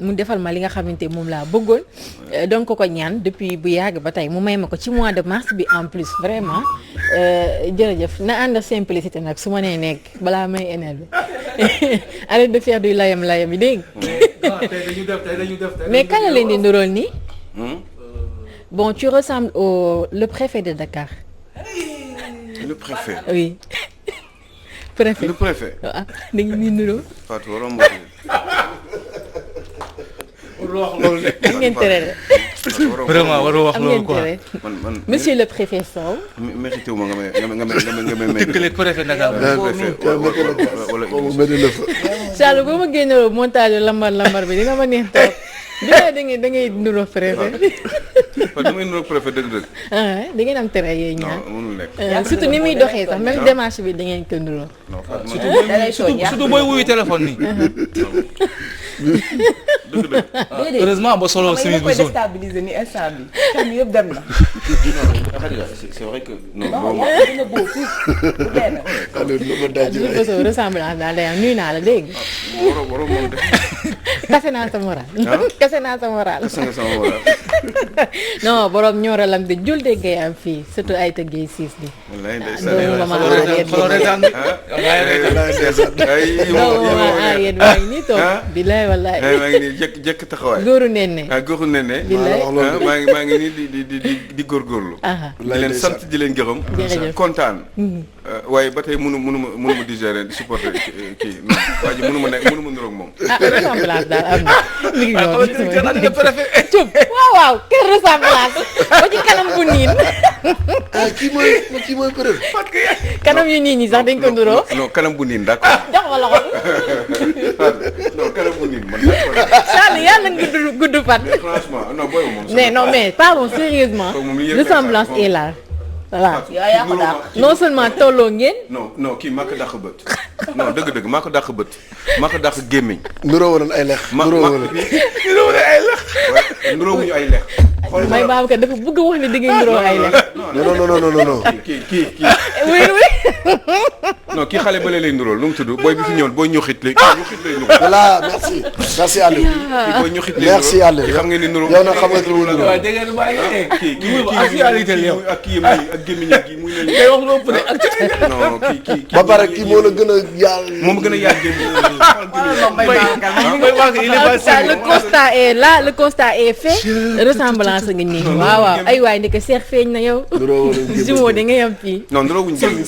mu defal ma li nga xamante moom laa bëggoon donc ko ñaan depuis bu yàgg ba tey mu may ma ko ci mois de mars bi en plus vraiment jërëjëf na ànd simplicité nag su ma nee nekk balaa may énervé arrête de faire du layam yi dégg mais kan la leen di ndurool nii bon tu ressembles le préfet de Dakar. Le préfet. Oui. Préfet. Le préfet. ah da ngeen di nuroo. Fatou waroon wax loolu de. am ngeen tere de. vraiment waroo wax loolu quoi. man monsieur le préfet Sow. mérité wu ma nga may tëkkaleeg préfet Dakar. Charles boo ma génneeloo montage lambar bi dina ma neex trop. da ngay nuroo préfet. parce que damay nuroo préfet dëgg-dëgg. da ngeen am tere yooyu ñaar. non mënul nekk. surtout ni muy doxee sax même démarche bi da ngeen ko nuroo. surtout booy wuyu téléphone nii. dëgg-dëgg. heureusement ba solo service bu zone. déstabiliser ni instant bi tam yëpp dem na. c'est vrai que. non yaa ngi gën a beau fuuf bu dee na. alors ressemblance daal day am nuyu naa la dégg nga. waroo moom de. kase naa sa moral. kase naa sa moral. kase nga sama moral. non borom ñooralam de jul de ngay am fii surtout ay tëggee siis bi. wallaay doomu mama Ariette maa ngi nii toog. bilaay wallaay. maa ngi nii jekk taxawaay. góoru nenne. góoru nenne. bilaay maa ngi nii di góorgóorlu. di leen sant di leen gërëm. jërëjëf kontaan. waaye ba tey mënuma digérer di supporter kii non waa ji mënuma niroog moom. ressemblance daal am na. mi ngi noonu préfet. waaw kër ressemblance ba ci kanam bu niin. kii mooy préfet. kanam yu niin yi sax dañ ko nuroo. non kanam bu niin d'accord. jox ma loxo. non kanam bu niin man. Charles yàlla nga gudd fan. franchement non booy moom. mais parlons sérieusement. ressemblance est là. voilà non seulement tolloo ngeen. non kii maa ko dàq bët. non dëgg-dëgg maa ko dàq bët. maa ko dàq gémmiñ. nuroo woon ay lex. nuroo wuñu ay lex. may Babacar dafa bëgg a wax ne da ngay nuroo ay lex. non. kii. oui. non kii xale bële lay nuróol nu mu tudd booy bi fi ñëwoon booy ñuxit lay. ñuxit lay nuróol. voilà merci Aliou. kii booy ñuxit lay nuróol merci Aliou. xam ngeen ni nuróol. yow nag xam nga nuróol. waaw dégg nga bàyyi kii ak kii ak gémmiñ gi muy ne ngay wax loo pëne ak non kii ba pare kii moo la gën a yaal. moom gën a yaal gémmiñ. le constat est là le constat est fait. ressemblance nga nii. waaw ay waay ndeke seex feeñ na yow. nuroo woon jumeau da ngay am fii. non nuroo wuñ gémmiñ.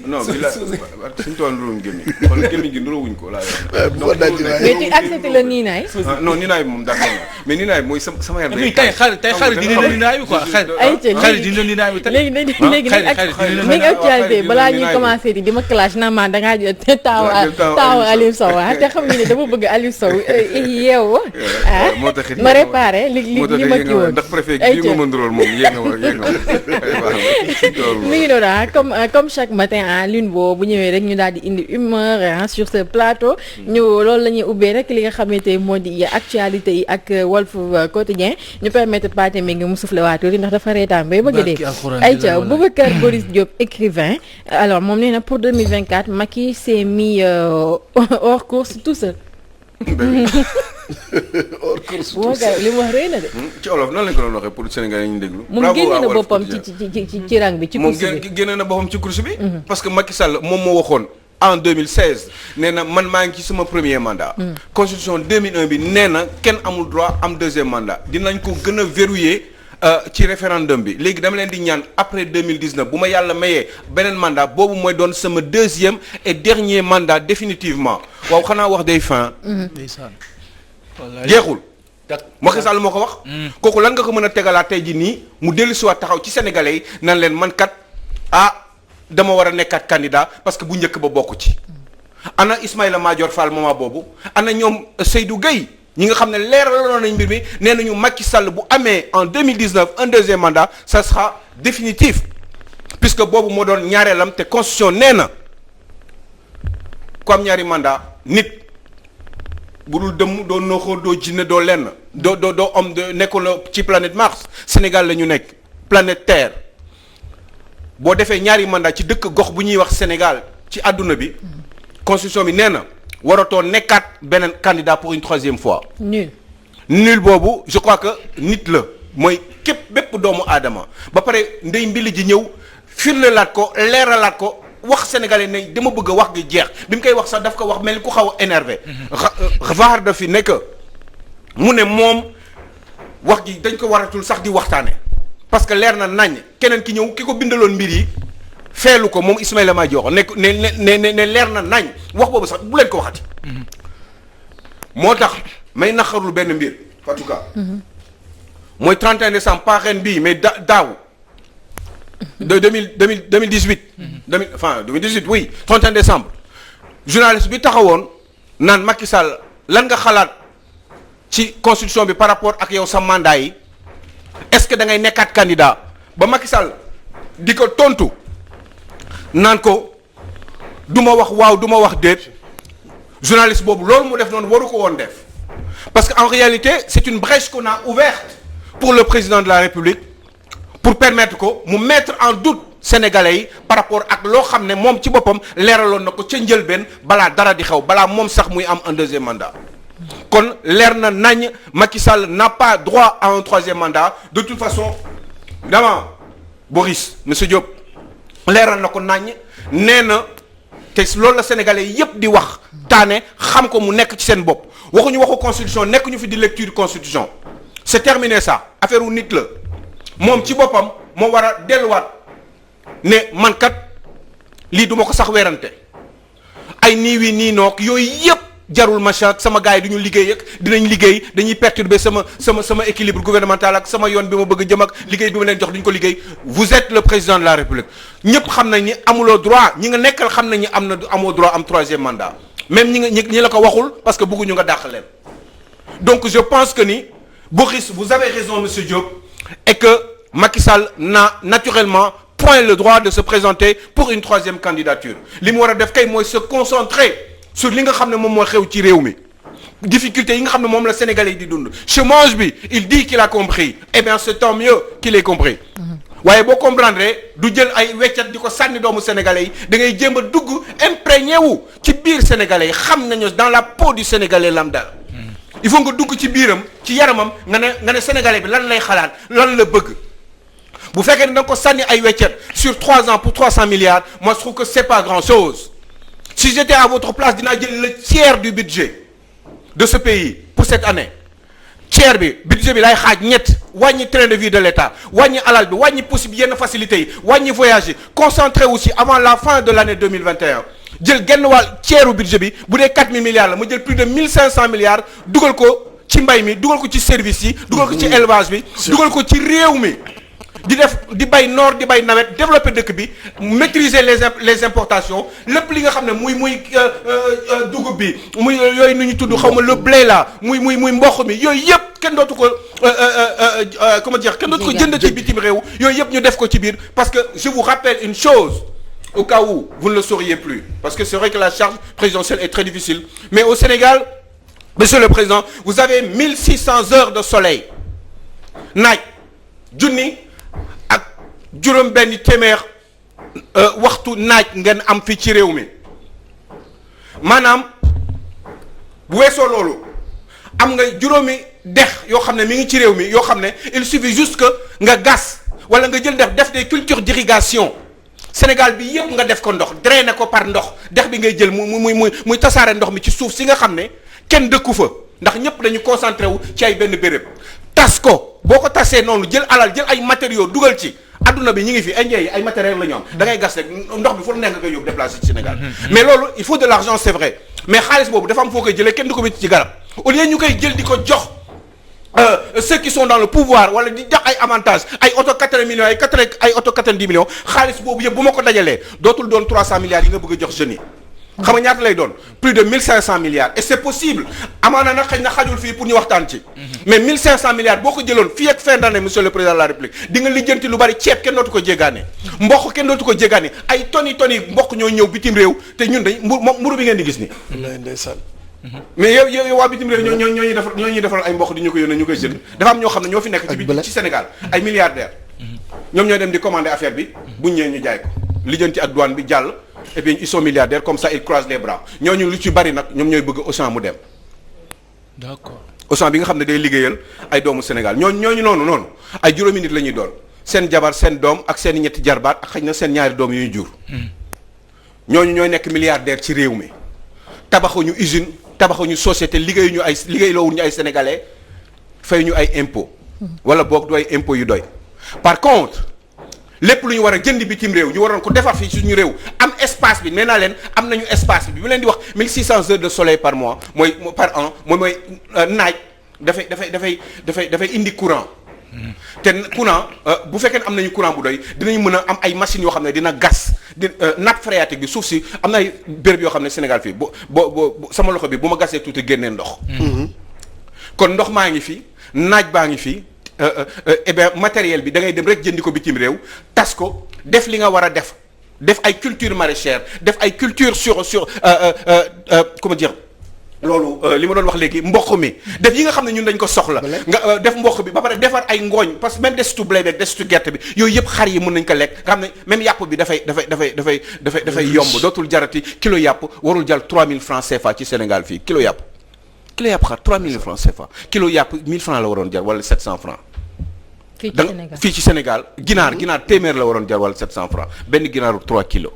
non bi la suñu tool nuroo wuñ gémmiñ. xool gémmiñ gi nuroo wuñ ko laa mais tu acceptes le niinaay. non niinaay moom d'accord na mais niinaay mooy sama yar day. tey xarit dina niinaayu quoi xarit dina niinaayu tey. léegi nañ actualité balaa ñuy commencé di ma clash naa ma dangaa jël taawu Aliou Sow te xam nga ne dama bëgg Aliou Sow yeewu ma réparé li ma kii woon ndax préfet gi nga mën rool moom yéen mi ngi doon comme chaque matin Lune boo bu ñëwee rek ñu daal di indi humeur sur ce plateau ñu loolu la ñuy ubbee rek li nga xamante moo di actualité yi ak Walf Quotidien ñu permettre Pathé Mbégue mu soufflé waatu ndax dafa reetaan bay bëgg dee ayca Boubacar Boris Diop écrivain alors moom nee na pour 2024 Macky s'est mis hors course tout seul. hors course moo gars li mu wax rëy na de. ci olof nan lañ ko doon waxee pour Sénégal yi ñu déglu. moom génne na boppam ci rang bi ci course bi moom génne na boppam ci course bi. parce que Macky Sall moom moo waxoon en 2016 nee na man maa ngi ci sama premier mandat. constitution 2001 bi nee na kenn amul droit am deuxième mandat dinañ ko gën a verrouiller. ci référendum bi léegi dama leen di ñaan après 2019 bu ma yàlla mayee beneen mandat boobu mooy doon sama deuxième et dernier mandat définitivement waaw xanaa wax day fin. jeexul. Macky Sall moo ko wax. kooku lan nga ko mën a tegalaat tey jii nii mu dellu si waat taxaw ci sénégalais yi nan leen man kat dama war a nekkaat candidat parce que bu njëkk ba bokk ci. ana Ismaïla Madior Fall moment boobu ana ñoom Seydou Gueye. ñi nga xam ne leeraloon nañ mbir mi nee nañu Macky Sall bu amee en 2019 un deuxième mandat ça sera définitif puisque boobu moo doon ñaareelam te constitution nee na ku am ñaari mandat nit bu dul dëmm doo nooxoo doo jinne doo lenn doo am nekkul ci planète Mars Sénégal la ñu nekk planète Terre boo defee ñaari mandat ci dëkk gox bu ñuy wax Sénégal ci àdduna bi constitution bi nee na waratoo nekkaat beneen candidat pour une troisième fois. nul nul boobu je crois que nit la mooy képp bépp doomu aadama ba pare ndey mbili ji ñëw firndelaat ko leeralaat ko wax sénégalais ne dama bëgg a wax gi jeex bi mu koy wax sax daf ko wax mel ni ku xaw a énervé. vaar da fi nekk mu ne moom wax gi dañ ko waratul sax di waxtaane parce que leer na nañ keneen ki ñëw ki ko bindaloon mbir yi feelu ko moom Ismaïla Madior ne leer na nañ wax boobu sax bu leen ko waxati. moo tax may naqarlu benn mbir en tout cas. mooy 31 décembre pas ren bii mais daaw de 2018. 2018 oui 31 décembre. journaliste bi taxawoon naan Macky Sall lan nga xalaat ci constitution bi par rapport ak yow sa mandat yi est-ce que da ngay nekkaat candidat ba Macky Sall di ko tontu naan ko du ma wax waaw du ma wax déet journaliste boobu loolu mu def noonu waru ko woon def parce que en réalité c'est une brèche qu'on a ouverte pour le président de la République pour permettre ko mu mettre en doute sénégalais yi par rapport ak loo xam ne moom ci boppam leeraloon na ko ca njëlbeen balaa dara di xew balaa moom sax muy am un deuxième mandat kon leer na nañ Macky Sall n'a pas droit à un troisième mandat de toute façon évidemment Boris monsieur Diop leeral na ko nañ nee na te loolu la sénégalais yépp di wax taane xam ko mu nekk ci seen bopp waxuñu waxu constitution nekk ñu fi di lecture constitution c'est terminé ça affaire u nit la moom ci boppam moo war a delluwaat ne man kat lii duma ko sax werante ay nii wi nii noog yooyu yépp jarul machin sama gars yi du ñu liggéey ak dinañ liggéey dañuy perturber sama équilibre gouvernemental ak sama yoon bi ma bëgg jëm ak liggéey bi ma leen jox duñ ko liggéey vous êtes le président de la République ñëpp xam nañ ni amuloo droit ñi nga nekkal xam nañ ni amoo droit am troisième mandat même ñi la ko waxul parce que bëgguñu nga dàq leen donc je pense que ni Boris vous avez raison monsieur Diop et que Macky Sall n'a naturellement point le droit de se présenter pour une troisième candidature li mu war a def kay mooy se concentrer sur li nga xam ne moom moo xew ci réew mi difficulté yi nga xam ne moom la Sénégalais yi di dund chômage bi il dit qu'il a compris eh bien c'est tant mieux qu'il ait compris waaye boo comprendre du jël ay weccat di ko sànni doomu Sénégalais yi da ngay jéem a dugg imprégné wu ci biir Sénégalais yi xam nañu dans la peau du Sénégalais lambda il faut nga dugg ci biiram ci yaramam nga ne Sénégalais bi lan lay xalaat lan la bëgg bu fekkee ne da nga ko sànni ay weccat sur 3 ans pour 300 milliards moi je trouve que c'est pas grand-chose si j'étais à votre place dinaa jël le tiers du budget de ce pays pour cette année tiers bi budget bi lay xaaj ñett wàññi train de vie de l'État wàññi alal bi wàññi possible yenn facilités yi wàññi voyage yi concentré aussi avant la fin de l'année 2021 jël genn wàll tiers budget bi bu dee 4000 milliards la ma jël plus de 1500 milliards dugal ko ci mbay mi dugal ko ci service yi dugal ko ci élevage bi dugal ko ci réew mi di bay noor di bay nawet développer dëkk bi maîtriser les importations lépp li nga xam ne muy dugub bi muy yooyu nu ñu tudd xaw ma le blé là muy mboq mi yooyu yëpp kenn dootu ko comment dire kenn dootu ko jënd ci bitim réew yooyu yëpp ñu def ko ci biir parce que je vous rappelle une chose au cas où vous ne le sauriez plus parce que c'est vrai que la charge présidentielle est très difficile mais au Sénégal monsieur le président vous avez 1600 heures de soleil naaj junni juróom benn téeméer waxtu naaj ngeen am fii ci réew mi maanaam bu weesoo loolu am nga juróomi dex yoo xam ne mi ngi ci réew mi yoo xam ne il suffit juste que nga gas wala nga jël def des cultures d'irrigation Sénégal bi yëpp nga def ko ndox drainer ko par ndox dex bi ngay jël muy tasaare ndox mi ci suuf si nga xam ne kenn dëkku fa ndax ñëpp dañu concentré wu ci ay benn béréb tas ko boo ko tasee noonu jël alal jël ay matériaux dugal ci adduna bi ñu ngi fi indien yi ay matériel la ñu am da ngay gas rek ndox bi fu nekk nga koy yóbbu déplacé ci Sénégal mais loolu il faut de l'argent c'est vrai mais xaalis boobu dafa am foo koy jëlee kenn du ko wécc ci garab au lieu ñu koy jël di ko jox ceux qui sont dans le pouvoir wala di jox ay avantages ay auto 80 millions ay auto 90 millions xaalis boobu yëpp bu ma ko dajalee dootul doon 300 milliards yi nga bëgg a jox jeunes yi xam nga ñaata lay doon plus de 1500 milliards et c'est possible amaana nag xëy na xajul fii pour ñu waxtaan ci mais 1500 milliards boo ko jëloon fii ak fin d'année monsieur le président de la République di nga lijjanti lu bari ceeb kenn dootu ko jéggaane mboq kenn dootu ko jéggaane ay toni mboq ñoo ñëw bitim réew te ñun dañ mburu bi ngeen di gis ni wallaay ndeysaan mais yow waa bitim réew ñoo ñuy defal ay mboq di ñu ko yónnee ñu koy jënd dafa am ñoo xam ne ñoo fi nekk ci Sénégal ay milliardaires ñoom ñooy dem di commander affaire bi buñ ñëwee ñu jaay ko lijjanti ak douane bi jàll et bien ils sont milliardaires comme ça ils croisent les bras ñooñu lu ci bari nag ñoom ñooy bëgg Auchan mu dem. D'accord. Auchan bi nga xam ne day liggéeyal ay doomu Sénégal ñooñu noonu ay juróomi nit la ñuy doon seen jabar seen doom ak seen ñetti jarbaat ak xëy na seen ñaari doom yu ñu jur. ñooñu ñooy nekk milliardaire ci réew mi tabaxuñu usine tabaxuñu société liggéeyloowuñu ay sénégalais fay ñu ay impôts. wala boog du ay impôts yu doy. par contre lépp lu ñu war a jënd bitim réew ñu waroon ko defar fii suñu réew am espace bi nee naa leen am nañu espace bi leen di wax 1600 heures de soleil par mois par an mooy naaj dafay indi courant. te courant bu fekkee ne am nañu courant bu doy dinañu mën a am ay machines yoo xam ne dina gas nappe phréatique bi suuf si am na ay béréb yoo xam ne Sénégal fii boo sama loxo bi bu ma gasee tuuti génnee ndox. kon ndox maa ngi fi naaj baa ngi fi. Eh bien matériel bi da ngay dem rek jëndi ko bitim réew tas ko def li nga war a def ay culture maraîchère def ay culture sur comment dire loolu li ma doon wax léegi mboq mi def yi nga xam ne ñun dañ ko soxla nga def mboq bi ba pare defar ay ngooñ parce que même desitu blé beeg desitu gerte bi yooyu yëpp xar yi mën nañ ko lekk nga xam ne même yàpp bi dafay yomb dootul jarati kilo yàpp warul jàll 3000 francs CFA ci Sénégal fii kilo yàpp xar 3000 francs CFA kilo yàpp 1000 francs la waroon jar wala 700 francs fii ci Sénégal ginaar téeméer la waroon jar wala 700 francs benn ginaaru 3 kilos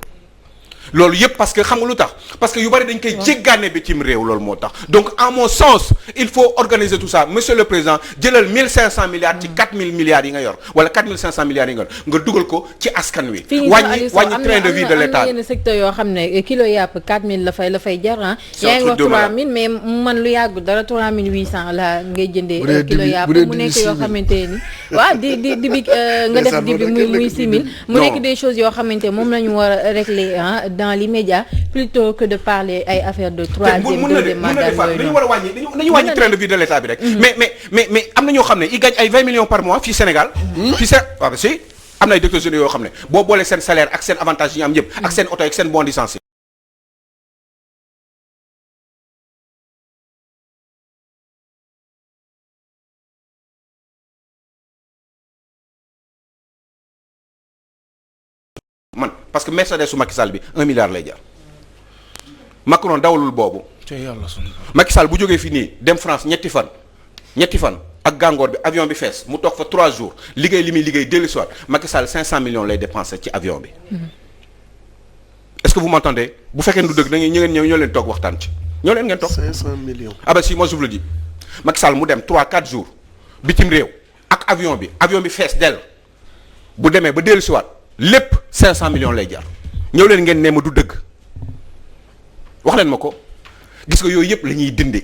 loolu yëpp parce que xam nga lu tax parce que yu bari dañ koy jéggaane bitim réew loolu moo tax donc à mon sens il faut organiser tout ça monsieur le président jëlal 1500 milliards ci 4000 milliards yi nga yor wala 4500 milliards yi nga yor nga dugal ko ci askan wi. wàññi train de vie de l'État. am na yenn secteur yoo xam ne kilo yàpp 4000 la fay jar ah. yaa ngi wax 3000 mais man lu yàggu dara 3800 la ngay jëndee. kilo yàpp mu nekk yoo xamante ni. waaw di bi nga def di bi muy 6000. mu nekk des choses yoo xamante moom la ñu war a régler ah. dans l'immédiat plutôt que de parler ay affaire de troisième deuxième mandat dañu war a wàññi dañu wàññi train de vie de l'État bi rek mais am na ñoo xam ne ils gagnent ay 20 millions par mois fii Sénégal fii waaw si am na ay directeurs généraux yoo xam ne boo boolee seen salaire ak seen avantage yi ñu am yëpp ak seen oto ak seen bon d'essence man parce que Mercedes su Macky Sall bi 1 milliard lay jar Macron dawalul boobu. Macky Sall bu jógee fii nii dem France ñetti fan ak gàngoor bi avion bi fees mu toog fa 3 jours liggéey li muy liggéey dellu soir Macky Sall 500 millions lay dépensé ci avion bi. Est-ce que vous m'entendez bu fekkee du dëgg da ngeen ñoo leen toog waxtaan ci ñoo leen ngeen toog. 500 millions. ah bah si moi je vous le dis Macky Sall mu dem 3-4 jours bitim réew ak avion bi fees dell bu demee ba dellu soir lépp 500 millions lay jar ñëw leen ngeen ne ma du dëgg wax leen ma ko gis nga yooyu yëpp la ñuy dindi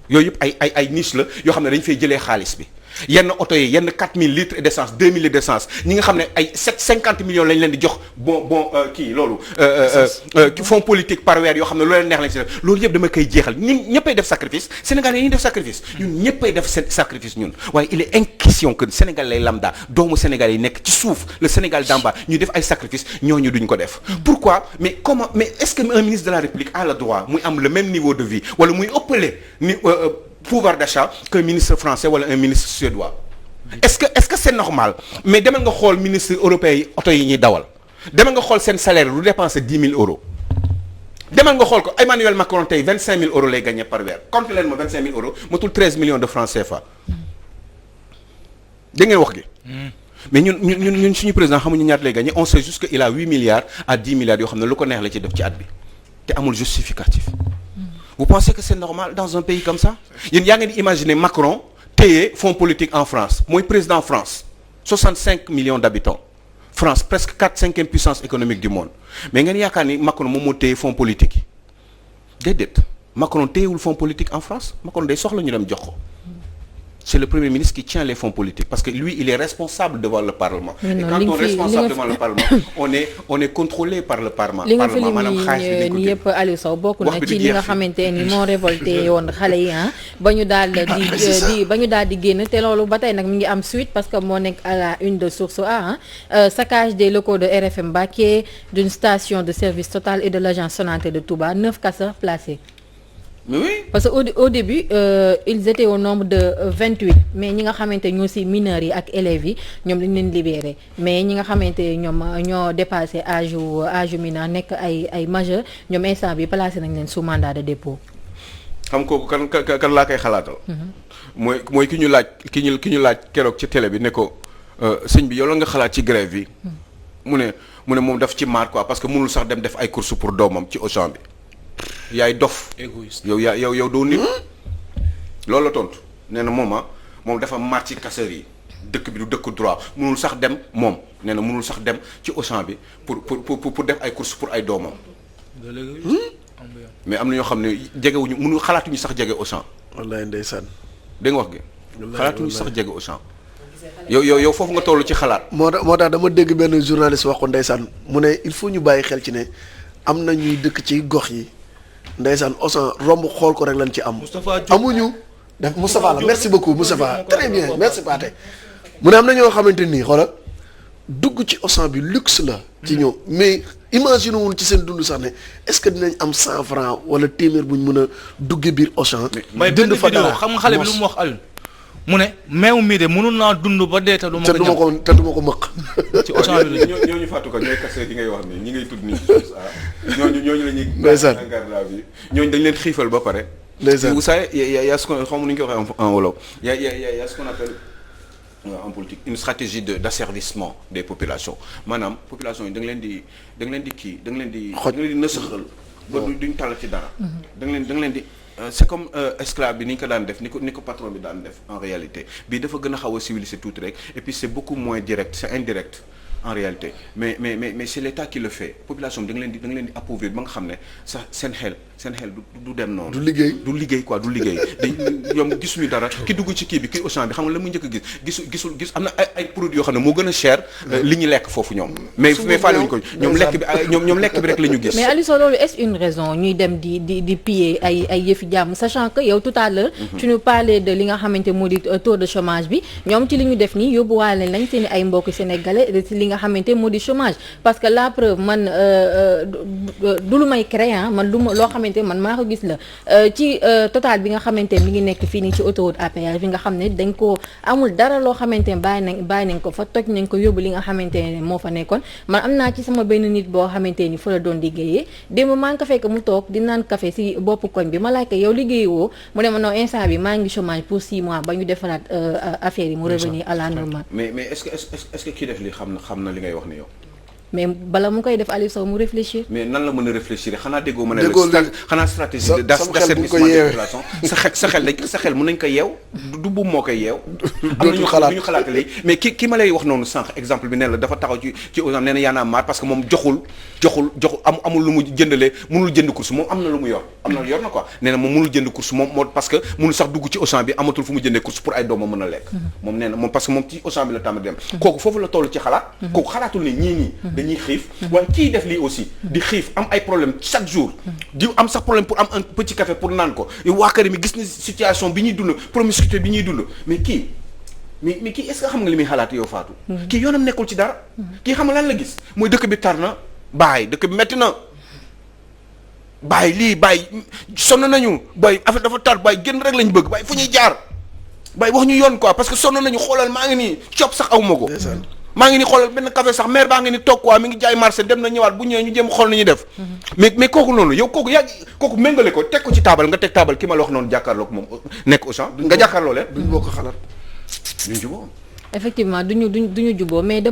yooyu yëpp ay niche la yoo xam ne dañu fay jëlee xaalis bi yenn oto yi yenn 4000 litres d'essence 2000 litres d'essence ñi nga xam ne ay 50 millions lañ leen di jox bon kii loolu fonds politique par weer yoo xam ne lu leen neex lañ si def loolu yëpp dama koy jeexal ñun ñëppay def sacrifice Sénégal yi ñuy def sacrifice ñun ñëppay def sacrifice ñun waaye il est inquiétant que Sénégal lay lambda doomu Sénégal yi nekk ci suuf le Sénégal d'en bas ñu def ay sacrifice ñooñu duñ ko def pourquoi mais est-ce que un ministre de la République a le droit muy am le même niveau de vie wala muy ëppale ni pouvoir d'achat qu'un ministre français wala un ministre suédois est-ce que c'est normal mais demal nga xool ministre européen yi oto yi ñuy dawal demal nga xool seen salaire lu dépenser 10 000 euros demal nga xool ko Emmanuel Macron tey 25 000 euros lay gagner par weer compte leen ma 25 000 euros matul 13 millions de francs CFA dégg ngeen wax gi mais ñun suñu président xamuñu ñaata lay gagner on sait juste que il a 8 milliards à 10 milliards yoo xam ne lu ko neex la ci def ci at bi te amul justificatif. Vous pensez que c'est normal dans un pays comme ça yéen yaa ngeen di imaginer Macron téye fonds politique en France mooy président France 65 millions d'habitants France presque 4/5e puissance économique du monde mais ngeen yaakaar ni Macron moom moo téye fonds politique yi déedéet Macron téyewul fonds politique en France Macron day soxla ñu dem jox ko c'est le premier ministre qui tient les fonds politiques parce que lui il est responsable devant le Parlement et quand on est responsable devant le Parlement on est contrôlé par le Parlement li nga fi lim ni yëpp Aliou Sow bokk na ci li nga xamante ni moo révolté woon xale yi ba ñu daal di génn te loolu ba tey nag mi ngi am suite parce que moo nekk à la une de Source A saccage des locaux de RFM Mbacké d'une station de service Total et de l'agence Sonatel de Touba 9 casseurs placés. Mais oui. Parce que au début ils étaient au nombre de 28 mais ñi nga xamante ñoo ci mineurs yi ak élèves yi ñoom dañ leen libéré mais ñi nga xamante ñoom ñoo dépassé âge mineur nekk ay majeur ñoom instant bi placé nañ leen sous mandat de dépôt. xam kooku kan laa koy xalaatal. mooy ki ñu laaj keroog ci télé bi ne ko sëñ bi yow la nga xalaat ci grève bi mu ne moom daf ci maar quoi parce que mënul sax dem def ay courses pour doomam ci Auchan bi yaay dof égoïste yow doo nit loolu la tontu nee na moom dafa maar ci casseurs yi dëkk bi du dëkk droit mënul sax dem moom nee na mënul sax dem ci Auchan bi pour def ay courses pour ay doomam mais am na ñoo xam ne jegewuñu mënu xalaatuñu sax jege Auchan. wallaay ndeysaan. dégg nga wax gi. xalaatuñu sax jege Auchan. yow foofu nga toll ci xalaat. moo tax dama dégg benn journaliste wax ko ndeysaan mu ne il faut ñu bàyyi xel ci ne am na ñuy dëkk ci gox yi ndeysaan Auchan romb xool ko rek lañ ci am. amuñu. def Moustapha la merci beaucoup Moustapha très bien merci Pathé. mu ne am na ñoo xamante nii xoolal dugg ci Auchan bi luxe la. ci ñoom mais. imagine woon ci seen dund sax ne est-ce que dinañ am 100 francs wala téeméer bu ñu mën a dugge biir Auchan. may benn vidéo xam nga xale bi lu mu wax Alioune. mu ne meew mii de mënul naa dund ba dee te du ma ko ñam te du ma ko mëq. ci Auchan bi la ñooñu fàttu ko ñooy kase yi ngay wax nii ñi ngay tudd nii ñooñu la ñuy. ndeysaan ñooñu dañ leen xiifal ba pare. ndeysaan vous savez y a ce qu'on xam nu ñu koy waxee en wolof y a ce qu'on appelle en politique une stratégie d'asservissement des populations maanaam population yi da nga leen di nësaxal ba duñ tàll ci dara da nga leen di c'est comme esclave bi ni ñu ko daan def ni ko patron bi daan def en réalité bii dafa gën a xaw a civilisé tuuti rek et puis c'est beaucoup moins direct c'est indirect en réalité mais c'est l'État qui le fait population bi da nga leen di appauvrir ba nga xam ne sax seen xel du dem noonu. du liggéey quoi du liggéey ñoom gisuñu dara ki dugg ci kii bi kii Auchan bi xam nga la muy njëkk a gisul am na ay produits yoo xam ne moo gën a cher li ñu lekk foofu ñoom. mais fàllewuñu ko ñoom lekk bi rek la ñu gis. mais Aliou Sow loolu est-ce une raison ñuy dem di piller ay yëfi jàmm sachant que yow tout à l'heure tu nous parlais de li nga xamante moo di taux de chômage bi ñoom ci li ñu def nii yóbbuwaale nañ seen ay mbokk sénégalais li nga xamante moo di chômage parce que la preuve man du lu may créer man loo xamante man maa ko gis la ci total bi nga xamante mi ngi nekk fii nii ci autoroute à péage bi nga xam ne dañ ko amul dara loo xamante bàyyi nañ ko fa toj nañ ko yóbbu li nga xamante ne moo fa nekkoon man am naa ci sama benn nit boo xamante ni fa la doon liggéeyee démb maa ngi ko fekk mu toog di naan café si bopp koñ bi ma laaj ko yow liggéey woo mu ne ma non instant bi maa ngi chômage pour 6 mois ba ñu defaraat affaire yi mu revenir à la normale. mais est-ce que kii def li xam na li ngay wax ni yow. mais bala mu koy def Aliou Sow mu réfléchir. mais nan la mën a réfléchir xanaa déggoo ma ne la xanaa stratégie d'asservissement des populations sa xel mën nañ ko yeew du buum moo koy yeew am na ñu xalaat léegi mais ki ma lay wax noonu sànq exemple bi ne la dafa taxaw ci exemple nee na Y'en a marre parce que moom joxul amul lu mu jëndalee mënul jënd course moom am na lu mu yor na quoi nee na moom mënul jënd course moom moo parce que mënul sax dugg ci Auchan bi amatul fu mu jëndee course pour ay doomam mën a lekk moom nee na moom parce que moom ci Auchan bi la tàmm dem kooku foofu la toll ci xalaat kooku xalaatul ne ñii dañuy xiif waaye kii def lii aussi di xiif am ay problème chaque jour di am sax problème pour am un petit café pour naan ko waa kër mi gis na situation bi ñuy dund promiscuité bi ñuy dund mais kii est-ce que xam nga li muy xalaat yow Fatou kii yoonam nekkul ci dara kii xam nga lan la gis mooy dëkk bi tar na dëkk bi metti na sonn nañu affaire dafa tar génn rek lañ bëgg fu ñuy jaar wax ñu yoon quoi parce que sonn nañu xoolal maa ngi nii coop sax awuma ko maa ngi ni xoolal benn café sax maire baa ngi ni toog quoi mi ngi jaay marché dem na ñëwaat bu ñëwee ñu jéem xool nañuy def mais kooku noonu yow kooku méngale ko teg ko ci taabal nga teg taabal ki ma la wax noonu jàkkaarloog moom nekk Auchan nga jàkkaarloo leen duñ bokk xalaat duñu juboo effectivement duñu juboo mais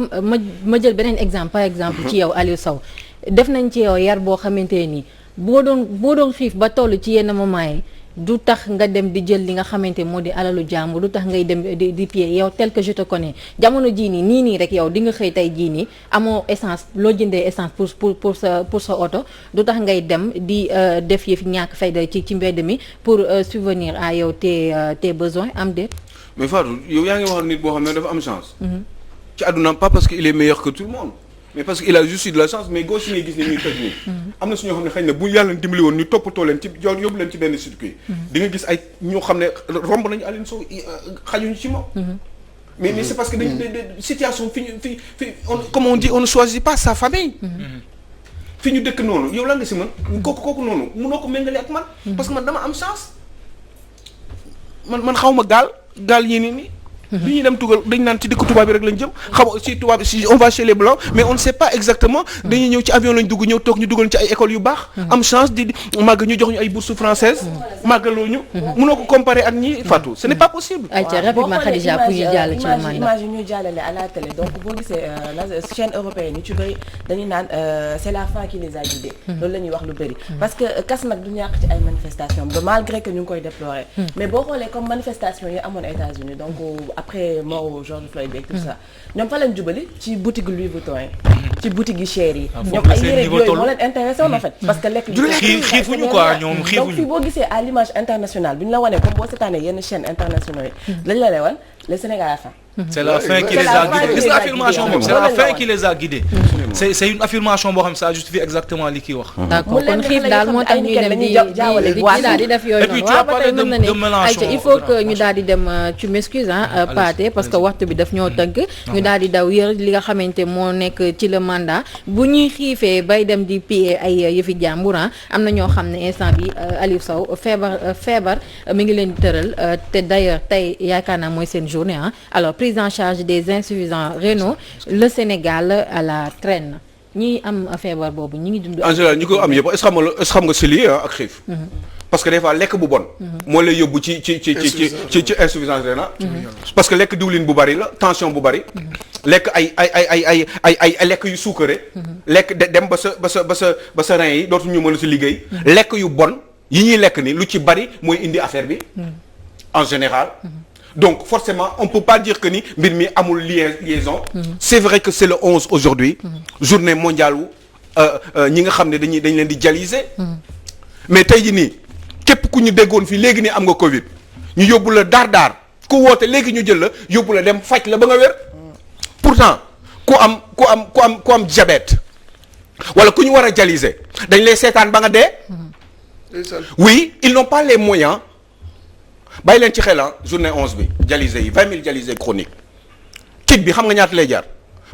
ma jël beneen exemple par exemple ci yow Aliou Sow def nañ ci yow yar boo xamante nii boo doon xiif ba toll ci yenn moment yi du tax nga dem di jël li nga xamante moo di alalu jàmbur du tax ngay dem di pied yow tel que je te connais jamono jii nii rek yow di nga xëy tey jii nii amoo essence loo jëndee essence pour sa oto du tax ngay dem di def yëf ñàkk fayda ci mbedd mi pour subvenir à yow tes besoins am déet. mais Fatou yow yaa ngi wax nit boo xam ne dafa am chance. ci àdduna pas parce que il est meilleur que tout le monde. mais parce que il a juste de la chance mais gauche ngay gis ne ñuy toj nii am na suñoo xam ne xëy na bu yàlla dimbali woon ñu toppatoo leen ci yóbbu leen ci benn circuit di nga gis ay ñoo xam ne romb nañu Aliou Sow xajuñu ci moom mais c'est parce que dañ situation fi comme on dit on ne choisit pas sa famille fi ñu dëkk noonu yow lan nga si mën kooku noonu mënoo ko méngale ak man parce que man dama am chance man xaw ma gaal yéene ni bi ñuy dem tugal dañ naan ci dëkk tubaab bi rek lañ jëm xam si tubaab si on va chez les blancs mais on ne sait pas exactement dañuy ñëw ci avion lañ dugg ñëw toog ñu dugal ci ay écoles yu baax am chance di màgg ñu jox ñu ay bourses françaises màggaloo ñu mënoo ko comparer ak ñi Fatou ce n'est pas possible. ayca rapidement Khadija pour ñu jàll ci le mandat image yi ñuy jàllale à la télé donc boo gisee la chaîne européenne yi ci bëri dañuy naan c'est la fin qui les a guidés loolu la ñuy wax lu bëri parce que kas nag du ñàkk ci ay manifestations ba malgré que ñu ngi koy déplorer mais boo xoolee comme manifestation yi amoon États-Unis donc après mort George Floyd et tout ça ñoom fa lañ jubali ci boutique Louis Vuitton yi ci boutique yi chères yi ñoom ay yére yooyu moo leen intéressé woon en fait parce que lekk xiifuñu quoi ñoom xiifuñu donc fii boo gisee à l'image internationale bi ñu la wanee comme boo seetaanee yenn chaînes internationales yi lañ la wan le Sénégal a faim. C'est la fin qui les a guidés. Gis nga affirmation boobu c'est la fin qui les a guidés. C'est une affirmation boo xam ça justifie exactement li kii wax. d'accord kon xiif daal moo tax ñuy dem di daal di def yooyu noonu waaw ba tey mën na ne ayca il faut que ñu daal di dem tu m'excuses Pathé parce que waxtu bi daf ñoo tënk ñu daal di daw yër li nga xamante moo nekk ci le mandat bu ñuy xiifee bay dem di piller ay yëfi jàmbur am na ñoo xam ne instant bi Aliou Sow feebar mi ngi leen di tëral te d'ailleurs tey yaakaar naa mooy seen journée alors prise en charge des insuffisants rénaux le Sénégal à la traîne ñi am feebar boobu ñi ngi dund. en général ñi ko am yëpp est-ce xam nga c'est lié ak xiif. parce que des fois lekk bu bon. moo lay yóbbu ci insuffisance rénale. parce que lekk diwlin bu bari la tension bu bari. lekk ay lekk yu suukare. lekk dem ba sa rein yi dootuñu mën a si liggéey. lekk yu bon yi ñuy lekk ni lu ci bari mooy indi affaire bi. en général. donc forcément on peut pas dire que ni mbir mi amul liaison. C'est vrai que c'est le 11 aujourd'hui. journée mondiale wu ñi nga xam ne dañ leen di dialyser. mais tey jii nii képp ku ñu déggoon fii léegi nii am nga Covid ñu yóbbu la daar ku woote léegi ñu jël la yóbbu la dem faj la ba nga wér. pourtant ku am diabète wala ku ñu war a dialyser dañ lay seetaan ba nga dee. oui ils n'ont pas les moyens. bàyyi leen ci xel journée 11 bi dialysés yi 20 000 dialysés chroniques kit bi xam nga ñaata lay jar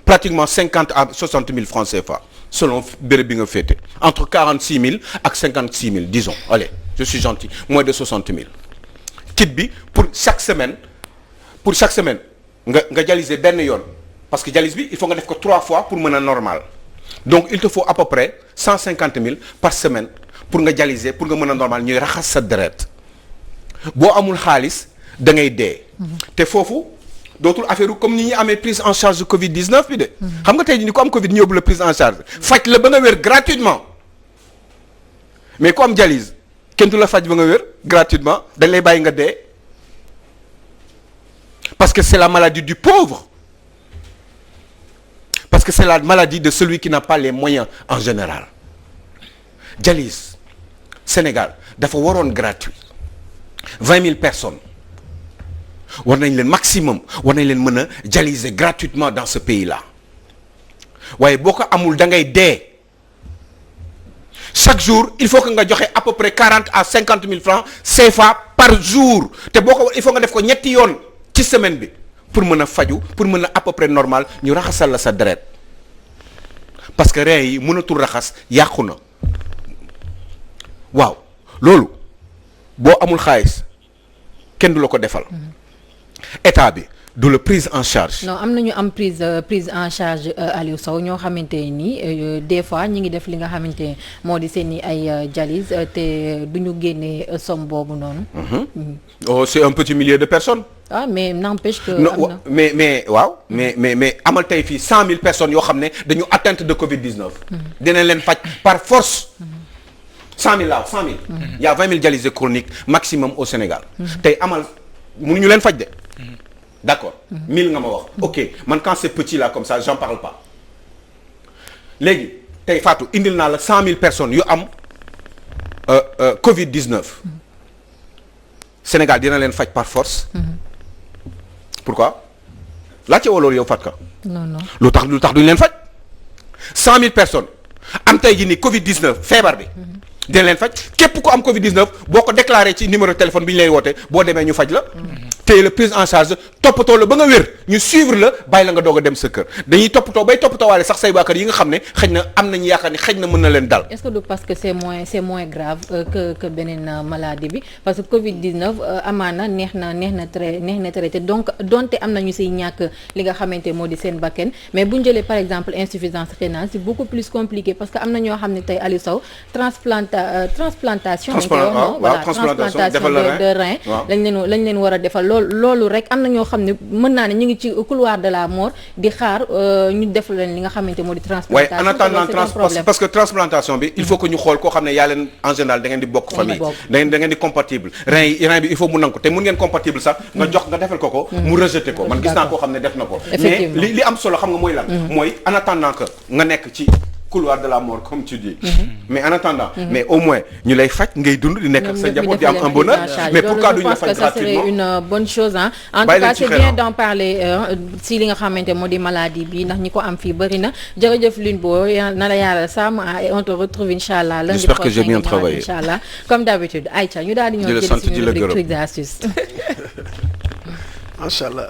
pratiquement 50 à 60 000 francs CFA selon béréb bi nga féete entre 46 000 ak 56 000 disons allez je suis gentil moins de 60 000 kit bi pour chaque semaine nga dialyser benn yoon parce que dialyse bi il faut nga def ko 3 fois pour mën a normal donc il te faut à peu près 150 000 par semaine pour nga dialyser pour nga mën a normal ñuy raxas sa deret boo amul xaalis da ngay dee. te foofu dootul affaire comme ni ñuy amee prise en charge de Covid 19 bi de. xam nga tey jii ni ku am Covid ñu yóbbu la prise en charge. faj la ba nga wér gratuitement mais ku am dialyse kenn du la faj ba nga wér gratuitement dañ lay bàyyi nga dee parce que c'est la maladie du pauvre parce que c'est la maladie de celui qui n'a pas les moyens en général dialyse Sénégal dafa waroon gratuit. 20 000 personnes war nañ leen maximum war nañ leen mën a dialyser gratuitement dans ce pays-là waaye boo ko amul da ngay dee chaque jour il faut que nga joxe à peu près 40 à 50 000 francs CFA par jour te boo ko il faut nga def ko ñetti yoon ci semaine bi pour mën a faju pour mën a à peu près normal ñu raxasal la sa deret parce que rein yi mënatul raxas yàqu na waaw loolu. boo amul xaalis kenn du la ko defal état bi du la prise en charge. non am na ñu am prise en charge Aliou Sow ñoo xamante ni des fois ñi ngi def li nga xamante moo di seen i ay dialyse te du ñu génnee somme boobu noonu. oh c'est un petit millier de personnes. ah mais n'empêche que. non mais waaw mais amal tey fii 100 000 personnes yoo xam ne dañu atteinte de Covid 19. dinañ leen faj par force. 100 000 là 100 000. Il y a 20 000 dialysés chroniques maximum au Sénégal. tey amal mënuñu leen faj de. d'accord 1000 nga ma wax. ok man quand c'est petit là comme ça j'en parle pas. léegi tey Fatou indil naa la 100 000 personnes yu am Covid 19. Sénégal dina leen faj par force. pourquoi laajte woo loolu yow Fatou. non lu tax duñu leen faj 100 000 personnes am tey jii nii Covid 19 feebar bi. dina leen faj képp ku am Covid 19 boo ko déclaré ci numéro téléphone bi ñu lay woote boo demee ñu faj la. téye la prise en charge toppatoo la ba nga wér ñu suivre la bàyyi la nga doog a dem sa kër dañuy toppatoo waale sax say waakar yi nga xam ne xëy na am nañu yaakaar ni xëy na mën na leen dal. est-ce que du parce que c'est moins grave que beneen maladie bi parce que Covid-19 amaana neex na traité donc donte am nañu siy ñàkk li nga xamante moo di seen bakken mais bu ñu jëlee par exemple insuffisance rénale c'est beaucoup plus compliqué parce que am na ñoo xam ne tey Aliou Sow transplantation de rein lañ leen war a defal loolu rek am na ñoo xam ne mën naa ne ñu ngi ci couloir de la mort di xaar ñu def leen li nga xamante moo di transplantation. waaye en attendant parce que transplantation bi il faut que ñu xool koo xam ne yaa leen en général da ngeen di bokk famille da ngeen di compatible rein bi il faut mu nangu te mun ngeen compatible sax nga defal ko mu rejeté ko man gis naa koo xam ne def na ko mais li am solo xam nga mooy lan mooy en attendant que nga nekk ci couloir de la mort comme tu dis mais en attendant mais au moins ñu lay faj ngay dund di nekk ak sa njaboot di am un bonheur mais pourquoi duñu la faj gratuitement ça serait une bonne chose en tout cas c'est bien d'en parler si li nga xamante moo di maladie bi ndax ñi ko am fii bëri na jërëjëf Lune Bo na la yàlla sàmm et on te retrouve inchallah lundi j'espère que j'ai bien travaillé inchallah comme d'habitude Aïcha ñu daal di ñëw jël suñu rubrique trucs et astuces Machallah